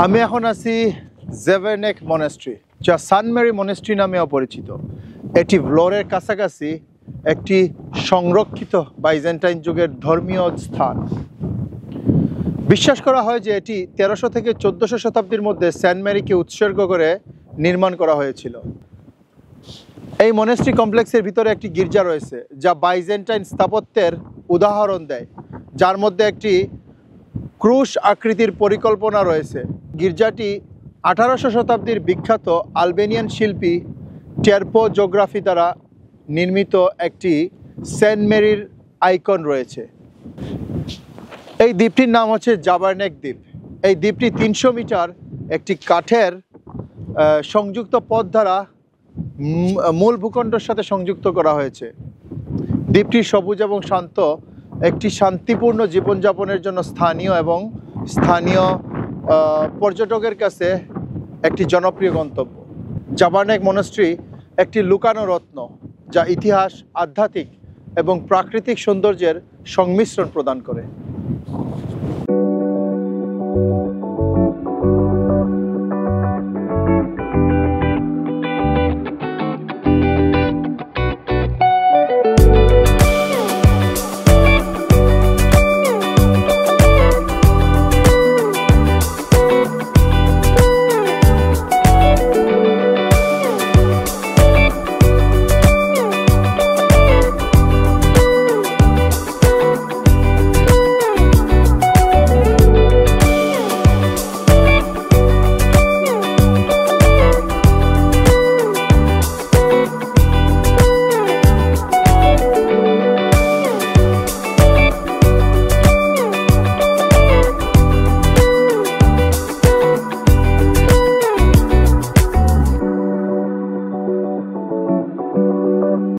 আমি এখন আছি জেভেনেক মনেস্ট্রি, যা সান মেরি মনেস্ট্রি নামেও পরিচিত। এটি ভ্লোরের কাছাকাছি একটি সংরক্ষিত বাইজেন্টাইন যুগের ধর্মীয় স্থান। বিশ্বাস করা হয় যে এটি 1300 থেকে 1400 শতাব্দীর মধ্যে সেন্ট মেরিকে উৎসর্গ করে নির্মাণ করা হয়েছিল। এই মনেস্ট্রি কমপ্লেক্সের ভিতরে একটি গির্জা রয়েছে, যা বাইজেন্টাইন স্থাপত্যের উদাহরণ দেয়, যার মধ্যে একটি ক্রুশ আকৃতির পরিকল্পনা রয়েছে। গির্জাটি 1800 শতাব্দীর বিখ্যাত আলবেনিয়ান শিল্পী টেরপো জোগ্রাফি দ্বারা নির্মিত একটি সেন্ট মেরির আইকন রয়েছে। এই দ্বীপটির নাম হচ্ছে জাবারনেক দ্বীপ। এই দ্বীপটি 300 মিটার একটি কাঠের সংযুক্ত পথ দ্বারা মূল ভূখণ্ডের সাথে সংযুক্ত করা হয়েছে। দ্বীপটি সবুজ এবং শান্ত একটি শান্তিপূর্ণ জীবনযাপনের জন্য স্থানীয় পর্যটকের কাছে একটি জনপ্রিয় গন্তব্য। জাবারনেক মনেস্ট্রি একটি লুকানো রত্ন, যা ইতিহাস, আধ্যাত্মিক এবং প্রাকৃতিক সৌন্দর্যের সংমিশ্রণ প্রদান করে।